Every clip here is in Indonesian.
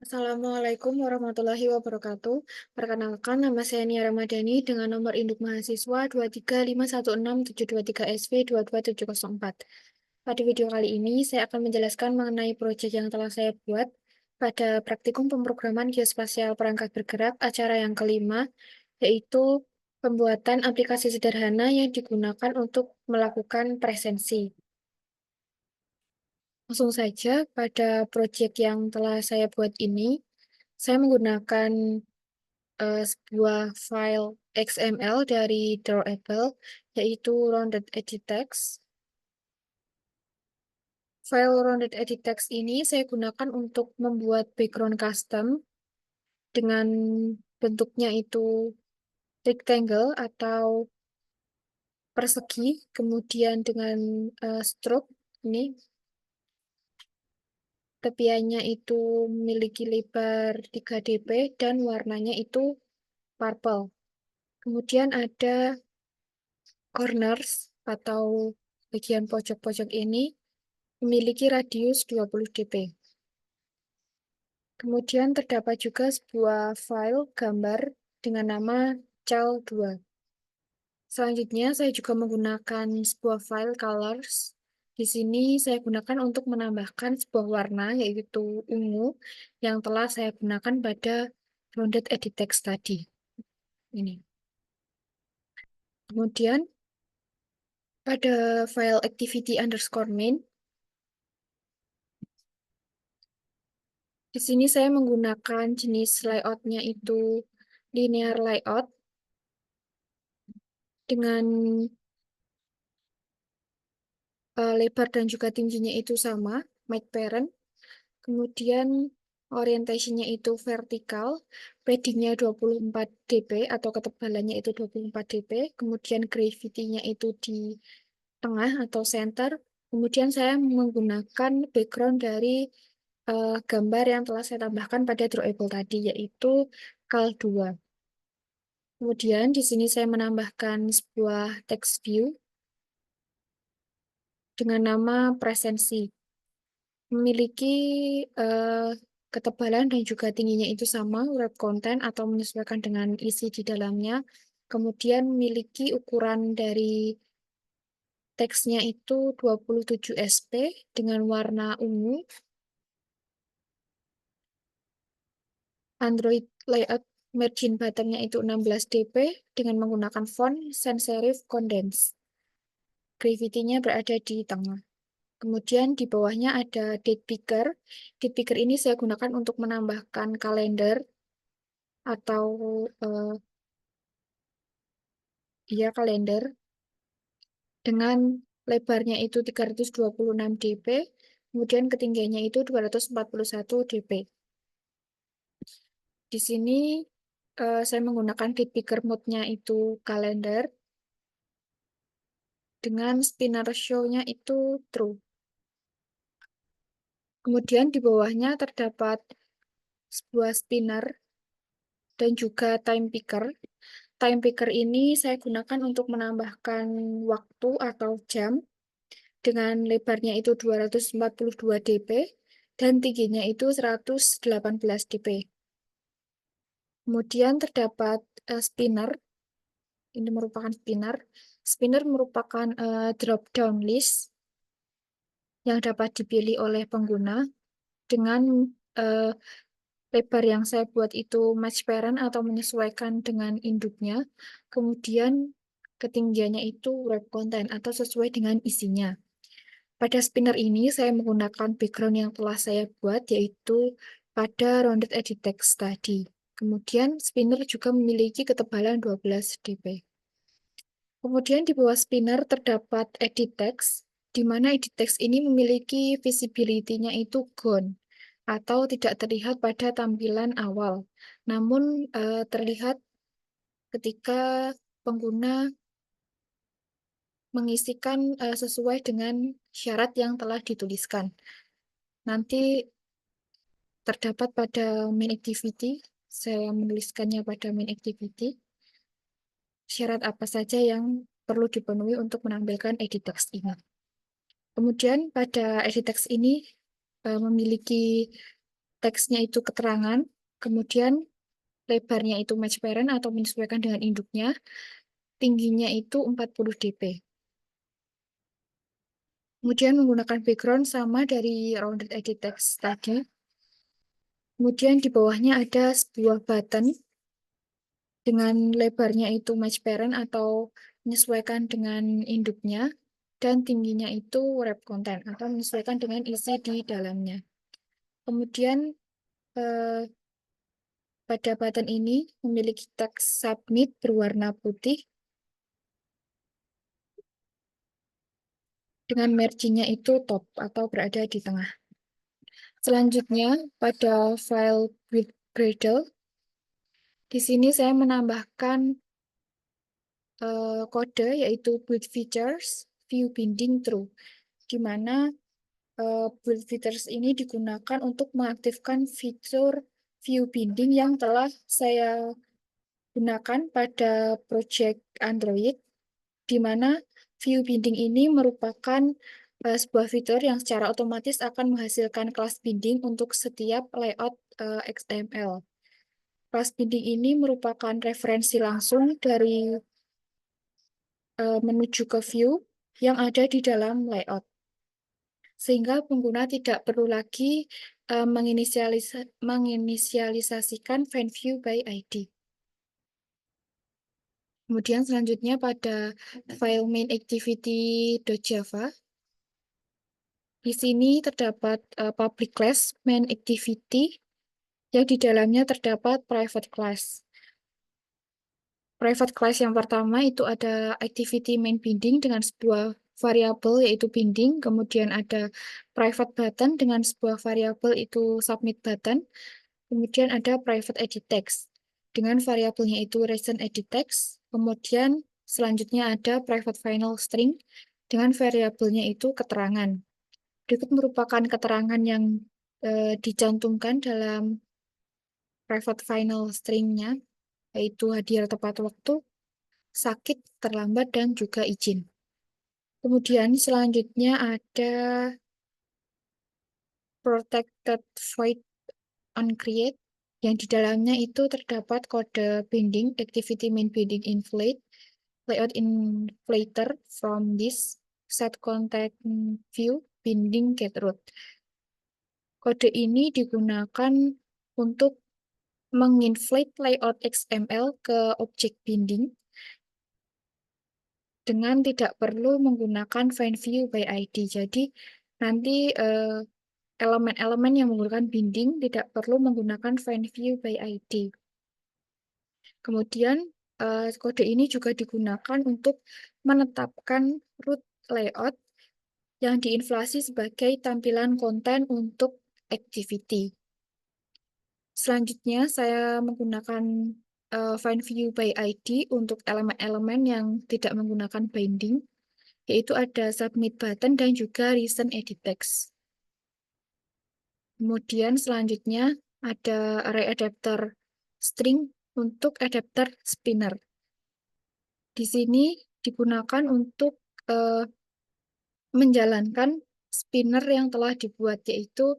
Assalamualaikum warahmatullahi wabarakatuh. Perkenalkan, nama saya Nia Ramadhani dengan nomor induk mahasiswa 2351723SV22704. Pada video kali ini, saya akan menjelaskan mengenai proyek yang telah saya buat pada praktikum pemrograman geospasial perangkat bergerak acara yang kelima, yaitu pembuatan aplikasi sederhana yang digunakan untuk melakukan presensi. Langsung saja, pada proyek yang telah saya buat ini, saya menggunakan sebuah file XML dari Drawable, yaitu Rounded Edit Text. File Rounded Edit Text ini saya gunakan untuk membuat background custom dengan bentuknya itu rectangle atau persegi, kemudian dengan stroke ini tepiannya itu memiliki lebar 3 dp dan warnanya itu purple. Kemudian ada corners atau bagian pojok-pojok ini memiliki radius 20 dp. Kemudian terdapat juga sebuah file gambar dengan nama cal2. Selanjutnya saya juga menggunakan sebuah file colors. Di sini saya gunakan untuk menambahkan sebuah warna yaitu ungu yang telah saya gunakan pada rounded edit text tadi. Ini. Kemudian pada file activity_main, di sini saya menggunakan jenis layoutnya itu linear layout dengan lebar dan juga tingginya itu sama, make parent. Kemudian orientasinya itu vertikal, paddingnya 24 dp atau ketebalannya itu 24 dp. Kemudian gravity-nya itu di tengah atau center. Kemudian saya menggunakan background dari gambar yang telah saya tambahkan pada drawable tadi, yaitu cal2. Kemudian di sini saya menambahkan sebuah text view dengan nama presensi. Memiliki eh, ketebalan dan juga tingginya itu sama, wrap content atau menyesuaikan dengan isi di dalamnya. Kemudian memiliki ukuran dari teksnya itu 27 sp dengan warna ungu. Android layout margin buttonnya itu 16 dp dengan menggunakan font sans serif condense. Gravity-nya berada di tengah. Kemudian di bawahnya ada date picker. Date picker ini saya gunakan untuk menambahkan kalender atau eh, kalender dengan lebarnya itu 326 dp, kemudian ketinggiannya itu 241 dp. Di sini saya menggunakan date picker mode-nya itu kalender dengan spinner show-nya itu true. Kemudian di bawahnya terdapat sebuah spinner dan juga time picker. Time picker ini saya gunakan untuk menambahkan waktu atau jam dengan lebarnya itu 242 dp dan tingginya itu 118 dp. Kemudian terdapat spinner. Ini merupakan spinner. Spinner merupakan drop-down list yang dapat dipilih oleh pengguna dengan eh, lebar yang saya buat itu match parent atau menyesuaikan dengan induknya. Kemudian ketinggiannya itu wrap content atau sesuai dengan isinya. Pada spinner ini saya menggunakan background yang telah saya buat yaitu pada rounded edit text tadi. Kemudian spinner juga memiliki ketebalan 12 dp. Kemudian di bawah spinner terdapat edit text, di mana edit text ini memiliki visibility-nya itu gone atau tidak terlihat pada tampilan awal, namun terlihat ketika pengguna mengisikan sesuai dengan syarat yang telah dituliskan. Nanti terdapat pada main activity, saya menuliskannya pada main activity, syarat apa saja yang perlu dipenuhi untuk menampilkan edit text ini. Kemudian pada edit text ini memiliki teksnya itu keterangan, kemudian lebarnya itu match parent atau menyesuaikan dengan induknya, tingginya itu 40 dp. Kemudian menggunakan background sama dari rounded edit text tadi. Kemudian di bawahnya ada sebuah button dengan lebarnya itu match parent atau menyesuaikan dengan induknya, dan tingginya itu wrap content atau menyesuaikan dengan isi di dalamnya. Kemudian eh, pada button ini memiliki teks submit berwarna putih dengan margin-nya itu top atau berada di tengah. Selanjutnya pada file build Gradle, di sini saya menambahkan kode yaitu build features view binding true, di mana build features ini digunakan untuk mengaktifkan fitur view binding yang telah saya gunakan pada project Android, di mana view binding ini merupakan sebuah fitur yang secara otomatis akan menghasilkan kelas binding untuk setiap layout XML. Kelas binding ini merupakan referensi langsung dari menuju ke view yang ada di dalam layout, sehingga pengguna tidak perlu lagi menginisialisasikan find view by ID. Kemudian selanjutnya pada file main activity.java, di sini terdapat public class main activity yang di dalamnya terdapat private class. Private class yang pertama itu ada activity main binding dengan sebuah variabel yaitu binding, kemudian ada private button dengan sebuah variabel itu submit button, kemudian ada private edit text dengan variabelnya itu recent edit text, kemudian selanjutnya ada private final string dengan variabelnya itu keterangan. Berikut merupakan keterangan yang dicantumkan dalam private final string-nya, yaitu hadir tepat waktu, sakit, terlambat, dan juga izin. Kemudian selanjutnya ada protected void onCreate, yang di dalamnya itu terdapat kode binding, activity main binding inflate, layout inflator from this, set content view, binding get root. Kode ini digunakan untuk menginflate layout XML ke objek binding dengan tidak perlu menggunakan find view by ID. Jadi nanti elemen-elemen yang menggunakan binding tidak perlu menggunakan find view by ID. Kemudian kode ini juga digunakan untuk menetapkan root layout yang diinflasi sebagai tampilan konten untuk activity. Selanjutnya saya menggunakan find view by ID untuk elemen-elemen yang tidak menggunakan binding, yaitu ada submit button dan juga recent edit text. Kemudian selanjutnya ada array adapter string untuk adapter spinner. Di sini digunakan untuk eh, menjalankan spinner yang telah dibuat, yaitu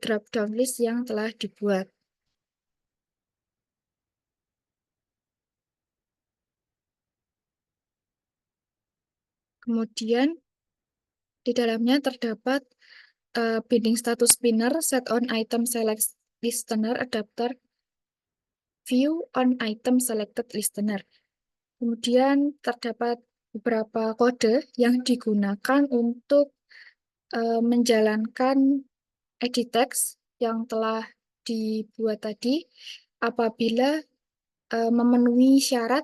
drop down list yang telah dibuat. Kemudian di dalamnya terdapat binding status spinner, set on item select listener, adapter view on item selected listener. Kemudian terdapat beberapa kode yang digunakan untuk menjalankan edit text yang telah dibuat tadi apabila memenuhi syarat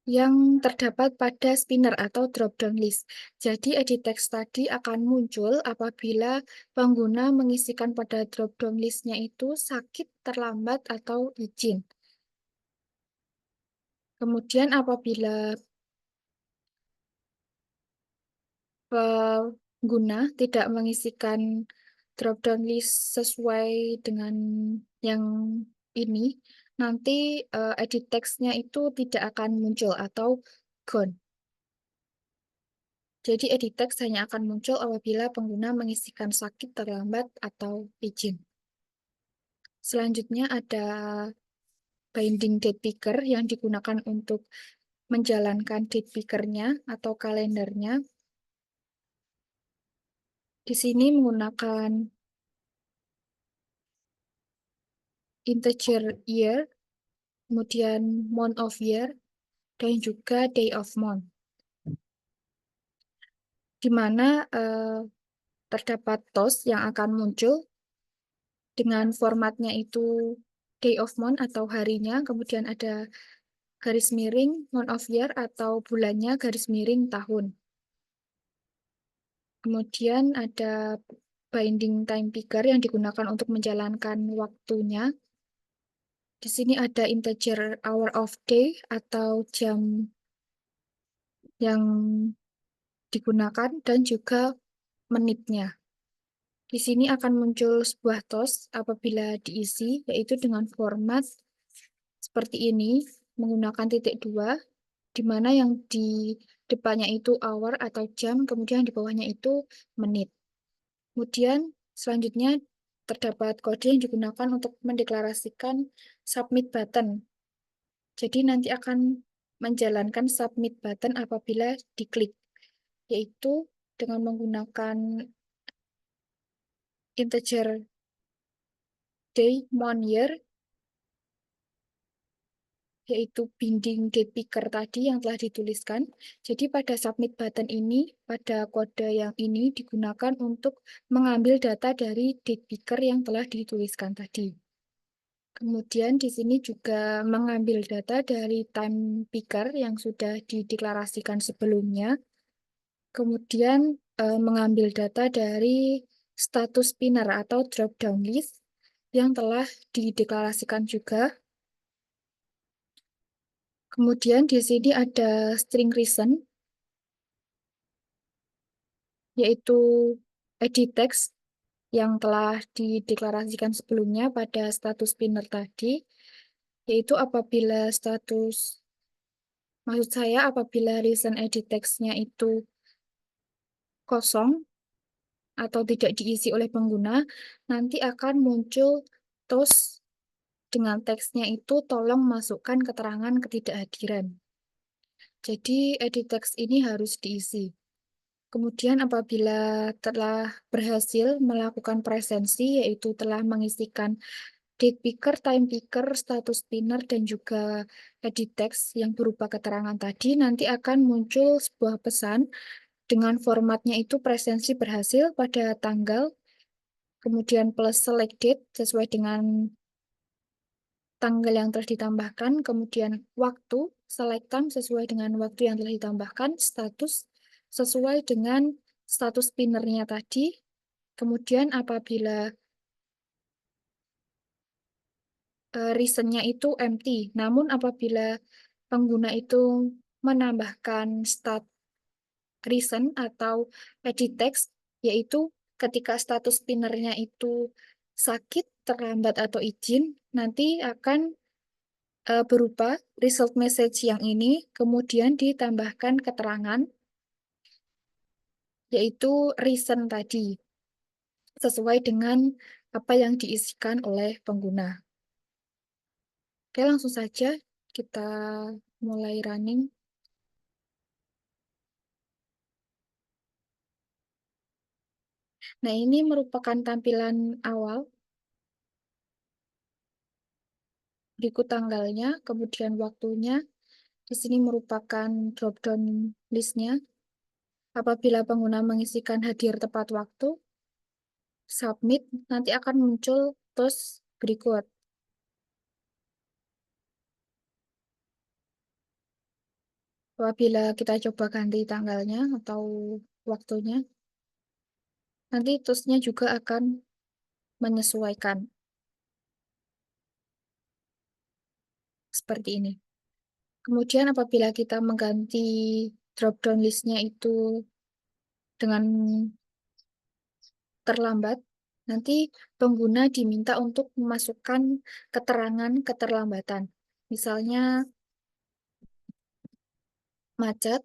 yang terdapat pada spinner atau drop-down list. Jadi edit text tadi akan muncul apabila pengguna mengisikan pada drop-down list-nya itu sakit, terlambat, atau izin. Kemudian apabila pengguna tidak mengisikan drop-down list sesuai dengan yang ini, nanti edit text-nya itu tidak akan muncul atau gone. Jadi edit text hanya akan muncul apabila pengguna mengisikan sakit terlambat atau izin. Selanjutnya ada binding date picker yang digunakan untuk menjalankan date picker-nya atau kalendernya. Di sini menggunakan integer year, kemudian month of year, dan juga day of month, di mana terdapat toast yang akan muncul dengan formatnya itu day of month atau harinya, kemudian ada garis miring month of year atau bulannya garis miring tahun. Kemudian ada binding time picker yang digunakan untuk menjalankan waktunya. Di sini ada integer hour of day atau jam yang digunakan dan juga menitnya. Di sini akan muncul sebuah toast apabila diisi, yaitu dengan format seperti ini, menggunakan titik dua, di mana yang di depannya itu hour atau jam, kemudian di bawahnya itu menit. Kemudian selanjutnya terdapat kode yang digunakan untuk mendeklarasikan submit button. Jadi nanti akan menjalankan submit button apabila diklik, yaitu dengan menggunakan integer day, month, year, yaitu binding date picker tadi yang telah dituliskan. Jadi pada submit button ini, pada kode yang ini digunakan untuk mengambil data dari date picker yang telah dituliskan tadi. Kemudian di sini juga mengambil data dari time picker yang sudah dideklarasikan sebelumnya. Kemudian mengambil data dari status spinner atau drop down list yang telah dideklarasikan juga. Kemudian di sini ada string reason, yaitu edit text yang telah dideklarasikan sebelumnya pada status spinner tadi, yaitu maksud saya apabila reason edit text-nya itu kosong atau tidak diisi oleh pengguna, nanti akan muncul toast dengan teksnya itu tolong masukkan keterangan ketidakhadiran. Jadi edit text ini harus diisi. Kemudian apabila telah berhasil melakukan presensi, yaitu telah mengisikan date picker, time picker, status spinner, dan juga edit text yang berupa keterangan tadi, nanti akan muncul sebuah pesan dengan formatnya itu presensi berhasil pada tanggal, kemudian plus select date sesuai dengan tanggal yang telah ditambahkan, kemudian waktu, select time sesuai dengan waktu yang telah ditambahkan, status sesuai dengan status spinnernya tadi, kemudian apabila reasonnya itu empty, namun apabila pengguna itu menambahkan stat reason atau edit text, yaitu ketika status spinnernya itu sakit, terlambat, atau izin, nanti akan berupa result message yang ini, kemudian ditambahkan keterangan, yaitu reason tadi, sesuai dengan apa yang diisikan oleh pengguna. Oke, langsung saja kita mulai running. Nah, ini merupakan tampilan awal, berikut tanggalnya, kemudian waktunya. Di sini merupakan drop-down list-nya. Apabila pengguna mengisikan hadir tepat waktu, submit, nanti akan muncul toast berikut. Apabila kita coba ganti tanggalnya atau waktunya, nanti toastnya juga akan menyesuaikan seperti ini. Kemudian apabila kita mengganti drop-down list-nya itu dengan terlambat, nanti pengguna diminta untuk memasukkan keterangan keterlambatan. Misalnya macet,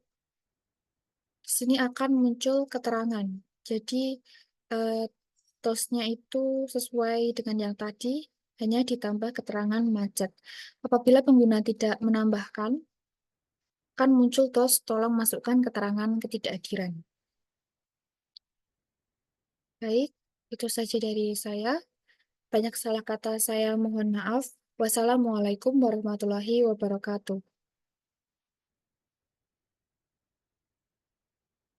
Di sini akan muncul keterangan. Jadi, eh, TOS-nya itu sesuai dengan yang tadi, hanya ditambah keterangan macet. Apabila pengguna tidak menambahkan, akan muncul TOS tolong masukkan keterangan ketidakhadiran. Baik, itu saja dari saya. Banyak salah kata saya mohon maaf. Wassalamualaikum warahmatullahi wabarakatuh.